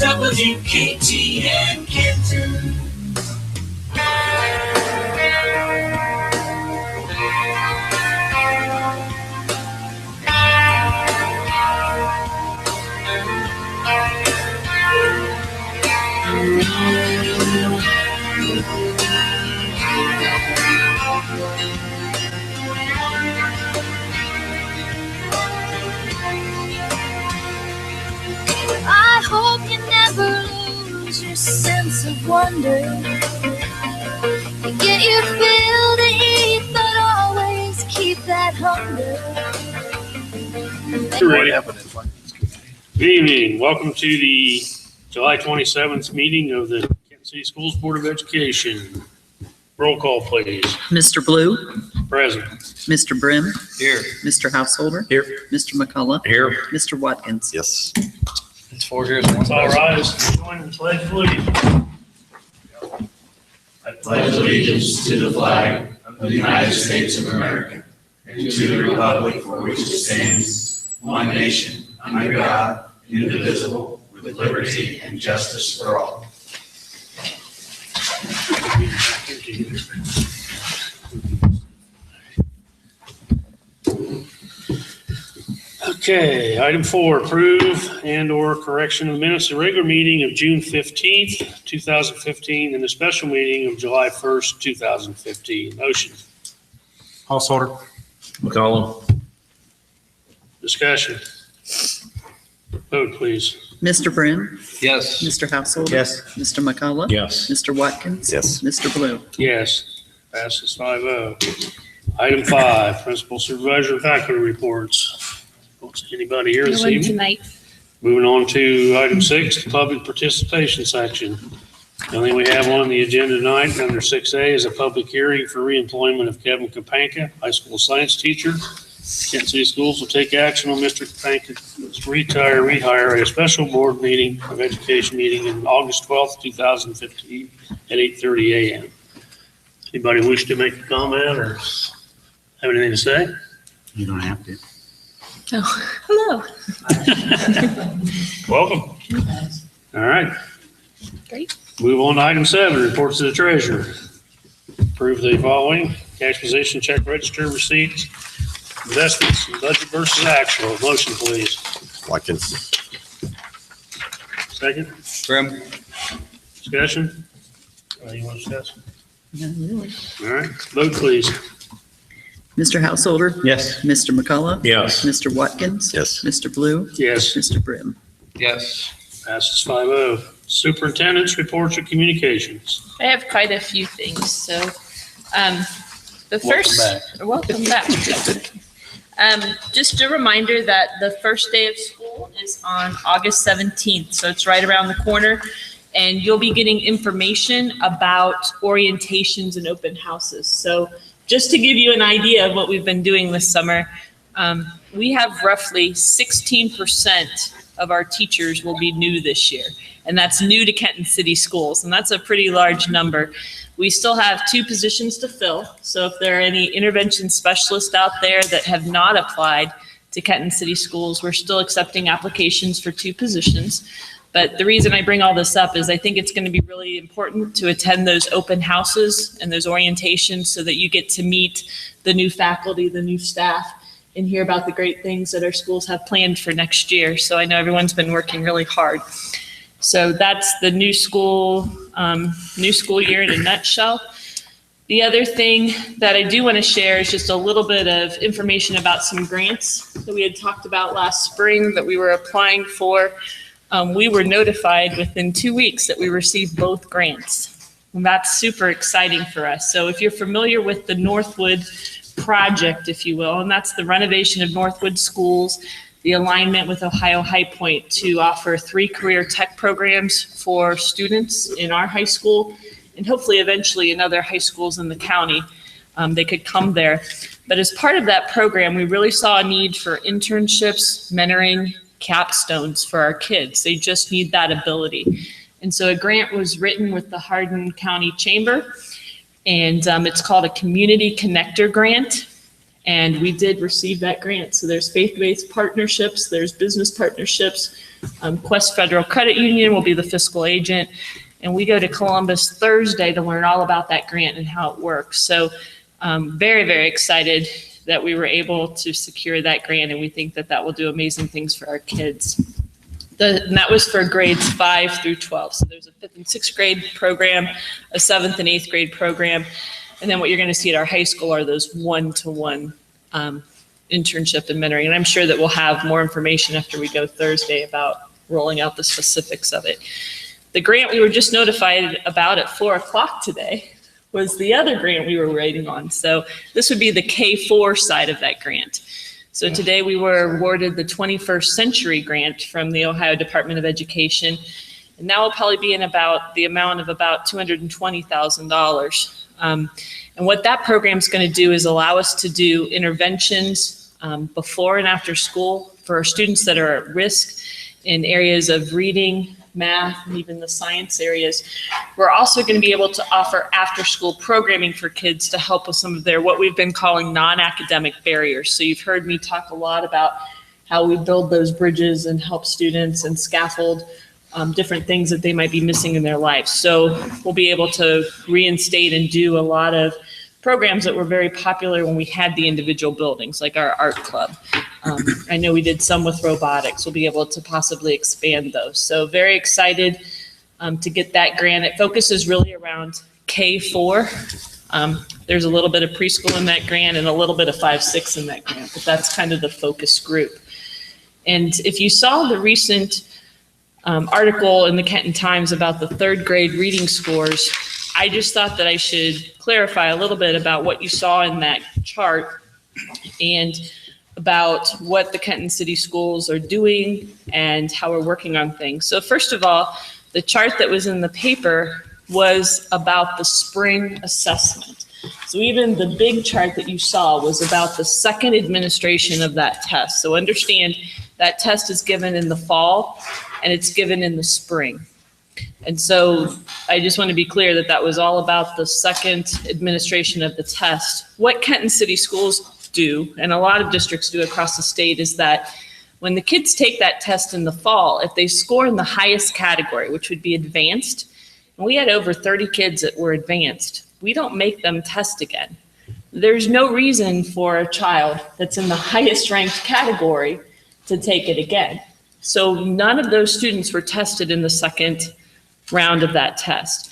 WKTN Kenton. I hope you never lose your sense of wonder. You get your fill to eat, but always keep that hunger. Good evening. Welcome to the July 27th meeting of the Kenton City Schools Board of Education. Roll call, please. Mr. Blue, Present. Mr. Brim, Here. Mr. Householder, Here. Mr. McCullough, Here. Mr. Watkins. Yes. It's 4 years. All rise. Join the pledge, please. I pledge allegiance to the flag of the United States of America and to the republic for which it stands, one nation, under God, indivisible, with liberty and justice for all. Okay, item 4, approve and/or correction of minutes of the regular meeting of June 15th, 2015, and the special meeting of July 1st, 2015. Motion. Householder. McCollum. Discussion. Vote, please. Mr. Brim, Yes. Mr. Householder. Yes. Mr. McCullough. Yes. Mr. Watkins. Yes. Mr. Blue. Yes. Passes 5-0. Item 5, principal supervisor and faculty reports. Don't see anybody here this evening. Tonight. Moving on to item 6, the public participation section. The only thing we have on the agenda tonight under 6A is a public hearing for reemployment of Kevin Kapanka, high school science teacher. Kenton City Schools will take action on Mr. Kapanka's rehire at a special board meeting of education meeting in August 12th, 2015 at 8:30 a.m. Anybody wish to make a comment or have anything to say? You don't have to. Oh, hello. Welcome. All right. Great. Move on to item 7, reports to the treasurer. Approve the following: cash position, check register, receipts, investments, and budget versus actual. Motion, please. Watkins. Second. Brim. Discussion. You want to discuss? Not really. All right. Vote, please. Mr. Householder. Yes. Mr. McCullough. Yes. Mr. Watkins. Yes. Mr. Blue. Yes. Mr. Brim. Yes. Passes 5-0. Superintendent's reports or communications. I have quite a few things. So, the Welcome first, back. welcome back. Just a reminder that the first day of school is on August 17th. So it's right around the corner, and you'll be getting information about orientations and open houses. So just to give you an idea of what we've been doing this summer, we have roughly 16% of our teachers will be new this year. And that's new to Kenton City Schools. And that's a pretty large number. We still have 2 positions to fill. So if there are any intervention specialists out there that have not applied to Kenton City Schools, we're still accepting applications for 2 positions. But the reason I bring all this up is I think it's going to be really important to attend those open houses and those orientations so that you get to meet the new faculty, the new staff, and hear about the great things that our schools have planned for next year. So I know everyone's been working really hard. So that's the new school year in a nutshell. The other thing that I do want to share is just a little bit of information about some grants that we had talked about last spring that we were applying for. We were notified within 2 weeks that we received both grants. And that's super exciting for us. So if you're familiar with the Northwood project, if you will, and that's the renovation of Northwood schools, the alignment with Ohio High Point to offer 3 career tech programs for students in our high school, and hopefully eventually in other high schools in the county. They could come there. But as part of that program, we really saw a need for internships, mentoring, capstones for our kids. They just need that ability. And so a grant was written with the Hardin County Chamber, and it's called a Community Connector Grant. And we did receive that grant. So there's faith-based partnerships, there's business partnerships. Quest Federal Credit Union will be the fiscal agent. And we go to Columbus Thursday to learn all about that grant and how it works. So very, very excited that we were able to secure that grant. And we think that that will do amazing things for our kids. And that was for grades 5 through 12. So there's a 5th and 6th grade program, a 7th and 8th grade program. And then what you're going to see at our high school are those one-to-one internship and mentoring. And I'm sure that we'll have more information after we go Thursday about rolling out the specifics of it. The grant we were just notified about at 4 o'clock today was the other grant we were waiting on. So this would be the K-4 side of that grant. So today we were awarded the 21st Century Grant from the Ohio Department of Education. And that will probably be in about the amount of about $220,000. And what that program is going to do is allow us to do interventions before and after school for our students that are at risk in areas of reading, math, and even the science areas. We're also going to be able to offer after-school programming for kids to help with some of their, what we've been calling non-academic barriers. So you've heard me talk a lot about how we build those bridges and help students and scaffold different things that they might be missing in their lives. So we'll be able to reinstate and do a lot of programs that were very popular when we had the individual buildings, like our art club. I know we did some with robotics. We'll be able to possibly expand those. So very excited to get that grant. It focuses really around K-4. There's a little bit of preschool in that grant and a little bit of 5-6 in that grant, but that's kind of the focus group. And if you saw the recent article in the Kenton Times about the 3rd grade reading scores, I just thought that I should clarify a little bit about what you saw in that chart and about what the Kenton City Schools are doing and how we're working on things. So first of all, the chart that was in the paper was about the spring assessment. So even the big chart that you saw was about the second administration of that test. So understand that test is given in the fall and it's given in the spring. And so I just want to be clear that that was all about the second administration of the test. What Kenton City Schools do, and a lot of districts do across the state, is that when the kids take that test in the fall, if they score in the highest category, which would be advanced, and we had over 30 kids that were advanced, we don't make them test again. There's no reason for a child that's in the highest ranked category to take it again. So none of those students were tested in the second round of that test.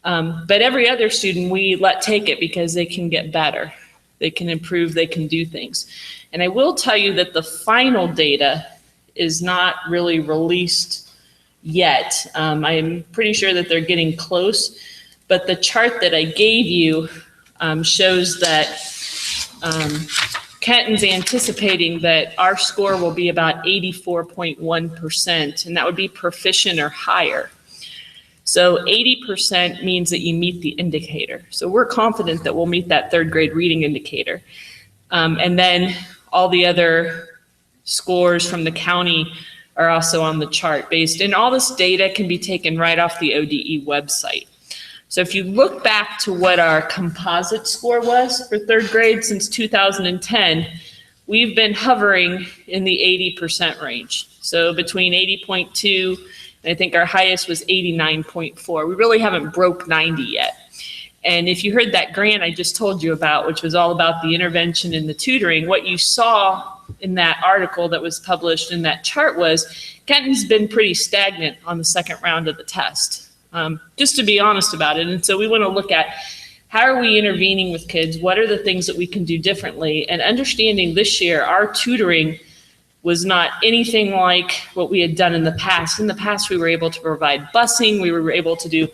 But every other student we let take it because they can get better. They can improve, they can do things. And I will tell you that the final data is not really released yet. I'm pretty sure that they're getting close, but the chart that I gave you shows that Kenton's anticipating that our score will be about 84.1%, and that would be proficient or higher. So 80% means that you meet the indicator. So we're confident that we'll meet that 3rd grade reading indicator. And then all the other scores from the county are also on the chart based, and all this data can be taken right off the ODE website. So if you look back to what our composite score was for 3rd grade since 2010, we've been hovering in the 80% range. So between 80.2, and I think our highest was 89.4. We really haven't broke 90 yet. And if you heard that grant I just told you about, which was all about the intervention and the tutoring, what you saw in that article that was published in that chart was Kenton's been pretty stagnant on the second round of the test, just to be honest about it. And so we want to look at how are we intervening with kids? What are the things that we can do differently? And understanding this year, our tutoring was not anything like what we had done in the past. In the past, we were able to provide busing. We were able to do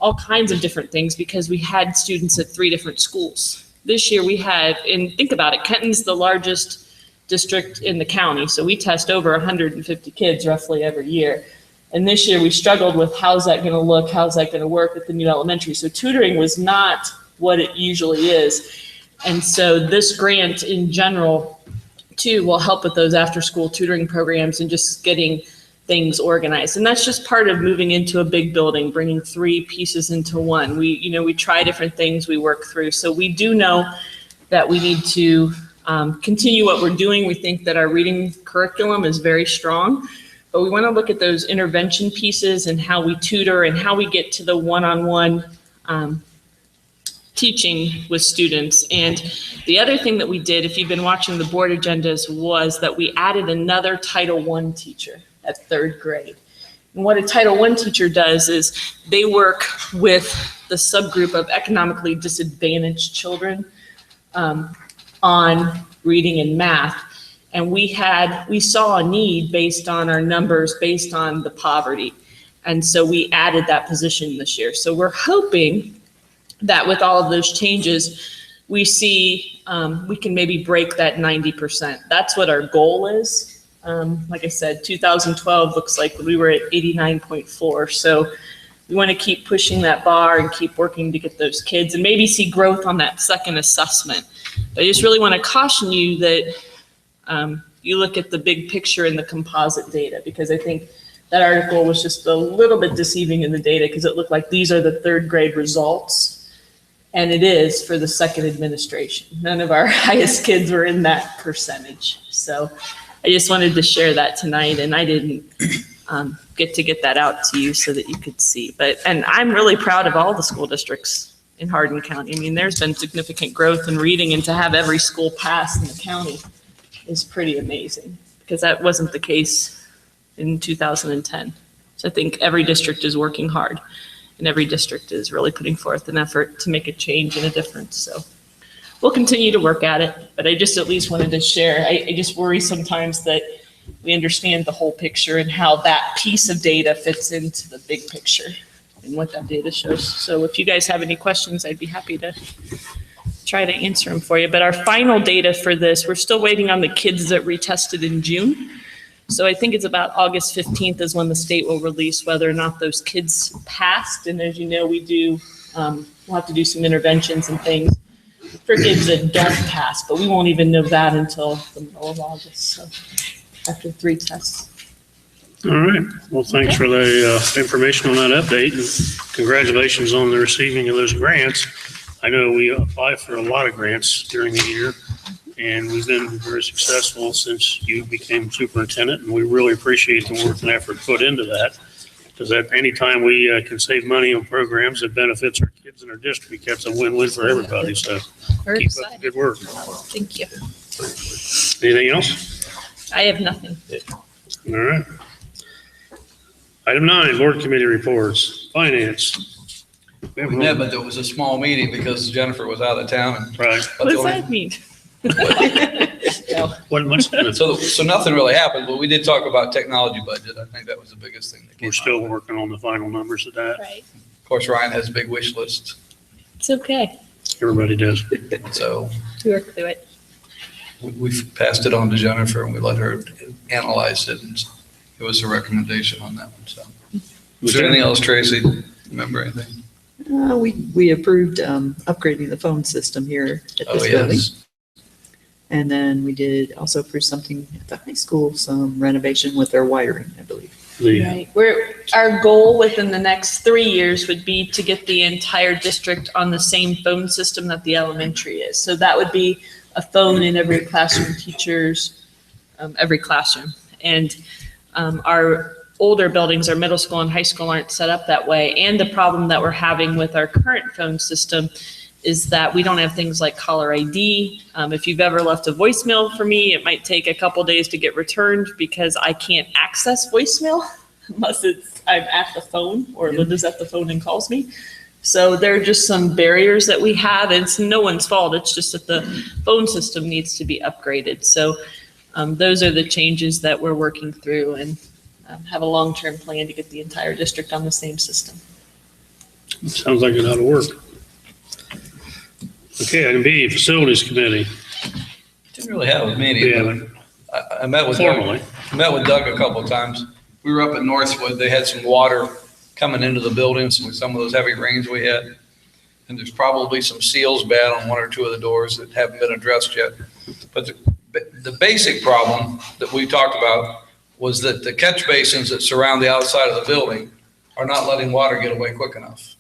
all kinds of different things because we had students at 3 different schools. This year we have, and think about it, Kenton's the largest district in the county. So we test over 150 kids roughly every year. And this year we struggled with how's that going to look? How's that going to work with the new elementary? So tutoring was not what it usually is. And so this grant in general too will help with those after school tutoring programs and just getting things organized. And that's just part of moving into a big building, bringing 3 pieces into one. We try different things, we work through. So we do know that we need to continue what we're doing. We think that our reading curriculum is very strong, but we want to look at those intervention pieces and how we tutor and how we get to the one-on-one teaching with students. And the other thing that we did, if you've been watching the board agendas, was that we added another Title I teacher at 3rd grade. And what a Title I teacher does is they work with the subgroup of economically disadvantaged children on reading and math. And we saw a need based on our numbers, based on the poverty. And so we added that position this year. So we're hoping that with all of those changes, we see we can maybe break that 90%. That's what our goal is. Like I said, 2012 looks like we were at 89.4. So we want to keep pushing that bar and keep working to get those kids and maybe see growth on that second assessment. But I just really want to caution you that you look at the big picture in the composite data, because I think that article was just a little bit deceiving in the data because it looked like these are the 3rd grade results. And it is for the second administration. None of our highest kids were in that percentage. So I just wanted to share that tonight, and I didn't get that out to you so that you could see. And I'm really proud of all the school districts in Hardin County. I mean, there's been significant growth in reading, and to have every school pass in the county is pretty amazing, because that wasn't the case in 2010. So I think every district is working hard. And every district is really putting forth an effort to make a change and a difference. So we'll continue to work at it, but I just at least wanted to share. I just worry sometimes that we understand the whole picture and how that piece of data fits into the big picture and what that data shows. So if you guys have any questions, I'd be happy to try to answer them for you. But our final data for this, we're still waiting on the kids that retested in June. So I think it's about August 15th is when the state will release whether or not those kids passed. And as you know, we'll have to do some interventions and things for kids that don't pass, but we won't even know that until the middle of August, so after 3 tests. All right. Well, thanks for the information on that update, and congratulations on the receiving of those grants. I know we apply for a lot of grants during the year, and we've been very successful since you became superintendent, and we really appreciate the work and effort put into that. Because at any time we can save money on programs that benefits our kids in our district, that's a win-win for everybody. So We're keep excited. up the good work. Thank you. Anything else? I have nothing. All right. Item 9, board committee reports. Finance. We met, but there was a small meeting because Jennifer was out of town. And Right. What does that mean? No. Wasn't much. So nothing really happened, but we did talk about technology budget. I think that was the biggest thing that came We're out. still working on the final numbers of that. Right. Of course, Ryan has a big wish list, It's okay. Everybody does. so We work through it. we've passed it on to Jennifer and we let her analyze it and give us a recommendation on that one, so. Was there anything else, Tracy? Remember anything? We approved upgrading the phone system here at Oh, this building. yes. And then we did also approve something at the high school, some renovation with their wiring, I believe. Right. Our goal within the next 3 years would be to get the entire district on the same phone system that the elementary is. So that would be a phone in every classroom, every classroom. And our older buildings, our middle school and high school, aren't set up that way. And the problem that we're having with our current phone system is that we don't have things like caller ID. If you've ever left a voicemail for me, it might take a couple days to get returned because I can't access voicemail unless I'm at the phone or Linda's at the phone and calls me. So there are just some barriers that we have, and it's no one's fault. It's just that the phone system needs to be upgraded. So those are the changes that we're working through, and have a long-term plan to get the entire district on the same system. Sounds like it ought to work. Okay, item B, facilities committee. Didn't really have a meeting. We but haven't I met with Doug. formally. Met with Doug a couple of times. We were up in Northwood. They had some water coming into the buildings with some of those heavy rains we had. And there's probably some seals bad on one or two of the doors that haven't been addressed yet. But the basic problem that we talked about was that the catch basins that surround the outside of the building are not letting water get away quick enough.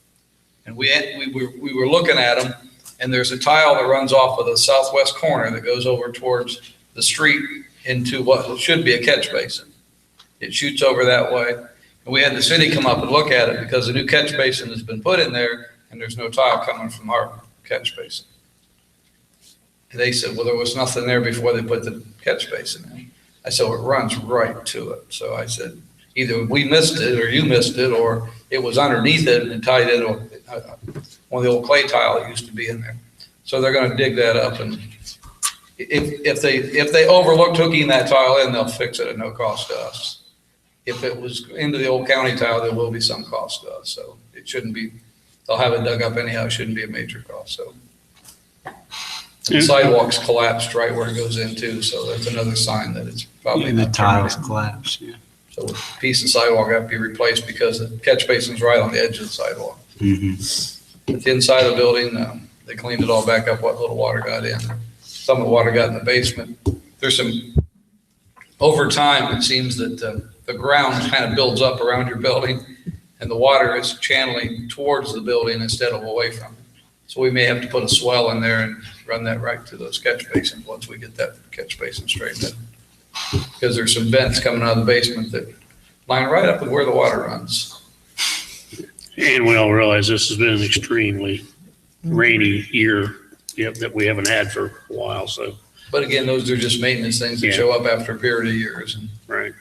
And we were looking at them, and there's a tile that runs off of the southwest corner that goes over towards the street into what should be a catch basin. It shoots over that way. And we had the city come up and look at it because a new catch basin has been put in there and there's no tile coming from our catch basin. And they said, well, there was nothing there before they put the catch basin in. I said, well, it runs right to it. So I said, either we missed it or you missed it, or it was underneath it and tied in one of the old clay tile that used to be in there. So they're going to dig that up, and if they overlooked hooking that tile in, they'll fix it at no cost to us. If it was into the old county tile, there will be some cost to us. So it shouldn't be, they'll have it dug up anyhow. It shouldn't be a major cost. So the sidewalks collapsed right where it goes into. So that's another sign that it's probably And the not tiles permanent. collapse, yeah. So a piece of sidewalk have to be replaced because the catch basin's right on the edge of the sidewalk. Mm-hmm. At the inside of the building, they cleaned it all back up, what little water got in. Some of the water got in the basement. There's some, over time, it seems that the ground kind of builds up around your building and the water is channeling towards the building instead of away from it. So we may have to put a swell in there and run that right to those catch basins once we get that catch basin straightened out. Because there's some vents coming out of the basement that line right up with where the water runs. And we all realize this has been an extremely rainy year, that we haven't had for a while, so. But again, those are just maintenance things that Yeah. show up after a period of years. Right.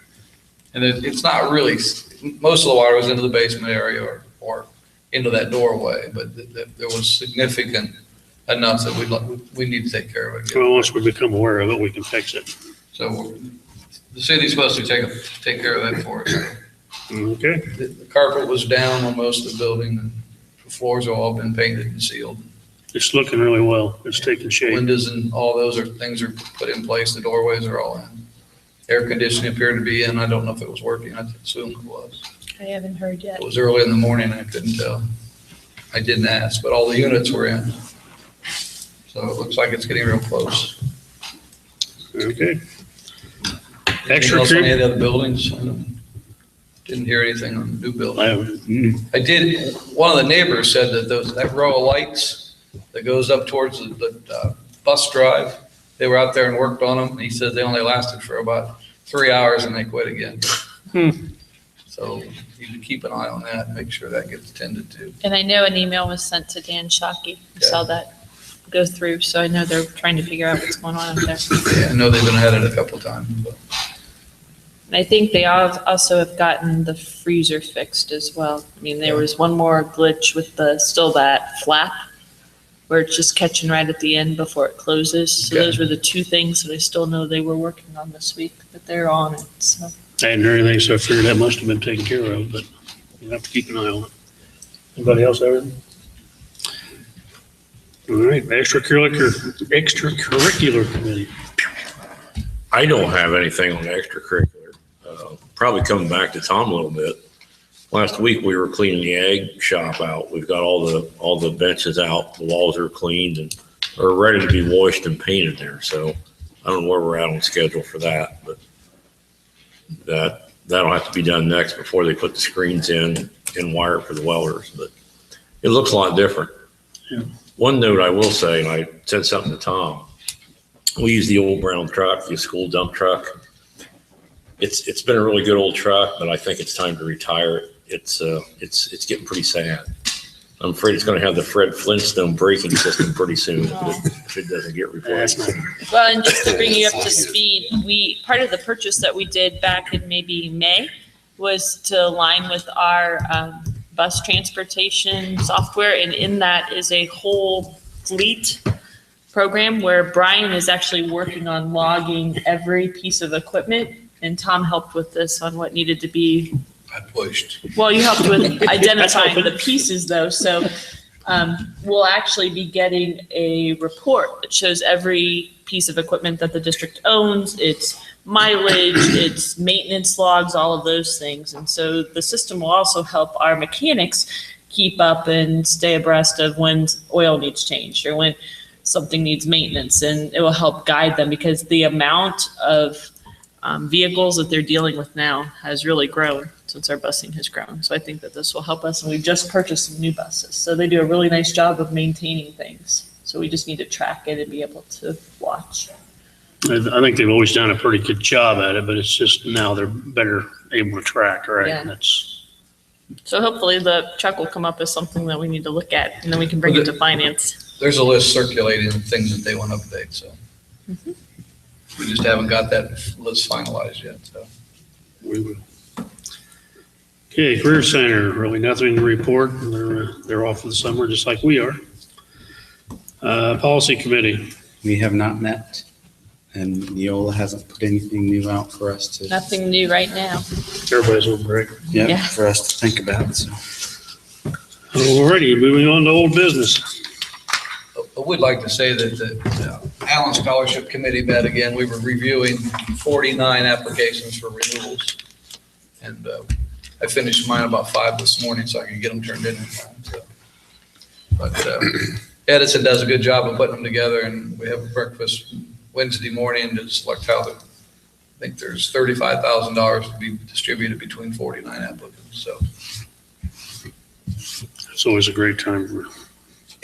And it's not really, most of the water was into the basement area or into that doorway, but there was significant enough that we need to take care of it. Well, once we become aware of it, we can fix it. So the city's supposed to take care of that for us. Okay. The carpet was down on most of the building, and the floors have all been painted and sealed. It's looking really well. It's taking shape. Windows and all those things are put in place. The doorways are all in. Air conditioning appeared to be in. I don't know if it was working. I assume it was. I haven't heard yet. It was early in the morning. I couldn't tell. I didn't ask, but all the units were in. So it looks like it's getting real close. Okay. Anything else on any of the other buildings? Didn't hear anything on the new building. I did, one of the neighbors said that that row of lights that goes up towards the bus drive, they were out there and worked on them. He said they only lasted for about 3 hours and they quit again. So you can keep an eye on that and make sure that gets tended to. And I know an email was sent to Dan Shockey. I saw that go through, so I know they're trying to figure out what's going on up there. Yeah, I know they've been at it a couple times, but And I think they also have gotten the freezer fixed as well. I mean, there was one more glitch with that flap where it's just catching right at the end before it closes. So Okay. those were the two things that I still know they were working on this week, but they're on it, so. I hadn't heard anything, so I figured that must have been taken care of, but we'll have to keep an eye on it. Anybody else have anything? All right, extracurricular committee. I don't have anything on extracurricular. Probably coming back to Tom a little bit. Last week, we were cleaning the egg shop out. We've got all the benches out. The walls are cleaned and are ready to be washed and painted there. So I don't know where we're at on schedule for that, but that'll have to be done next before they put the screens in and wire it for the welders. But it looks a lot different. Yeah. One note I will say, and I said something to Tom, we use the old brown truck, the school dump truck. It's been a really good old truck, but I think it's time to retire it. It's getting pretty sad. I'm afraid it's going to have the Fred Flintstone braking system pretty soon if it doesn't get replaced. Well, and just to bring you up to speed, part of the purchase that we did back in maybe May was to align with our bus transportation software. And in that is a whole fleet program where Brian is actually working on logging every piece of equipment. And Tom helped with this on what needed to be. I pushed. Well, you helped with identifying the pieces though. So we'll actually be getting a report that shows every piece of equipment that the district owns, its mileage, its maintenance logs, all of those things. And so the system will also help our mechanics keep up and stay abreast of when oil needs changed or when something needs maintenance. And it will help guide them because the amount of vehicles that they're dealing with now has really grown since our busing has grown. So I think that this will help us. And we've just purchased some new buses. So they do a really nice job of maintaining things. So we just need to track it and be able to watch. I think they've always done a pretty good job at it, but it's just now they're better able to track, right? Yeah. And that's, So hopefully the truck will come up as something that we need to look at, and then we can bring it to finance. There's a list circulating of things that they want to update, so. We just haven't got that list finalized yet, so. we will. Okay, Career Center, really nothing to report. They're off for the summer, just like we are. Policy Committee. We have not met, and Neola hasn't put anything new out for us to. Nothing new right now. Everybody's on break. Yeah, Yeah. for us to think about, so. Alrighty, moving on to old business. I would like to say that the Allen Scholarship Committee met again. We were reviewing 49 applications for renewals. And I finished mine about 5 this morning so I could get them turned in time. So. But Edison does a good job of putting them together, and we have a breakfast Wednesday morning to select how I think there's $35,000 to be distributed between 49 applicants. So. It's always a great time for.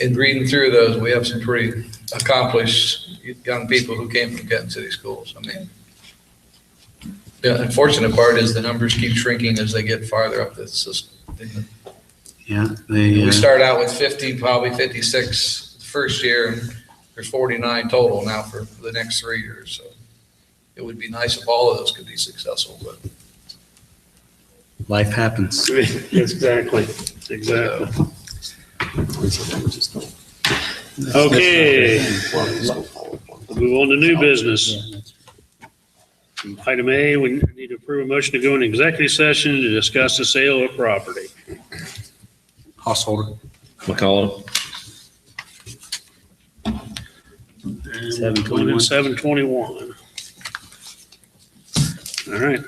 In reading through those, we have some pretty accomplished young people who came from Kenton City Schools. I mean, the unfortunate part is the numbers keep shrinking as they get farther up the system. Yeah, We start out with 50, probably 56 the first year, and there's 49 total now for the next 3 years. So it would be nice if all of those could be successful, but. life happens. Exactly. Okay. We'll move on to new business. Item A, we need to approve a motion to go into executive session to discuss the sale of property. Householder. McCollum. And we're going in 721. All right.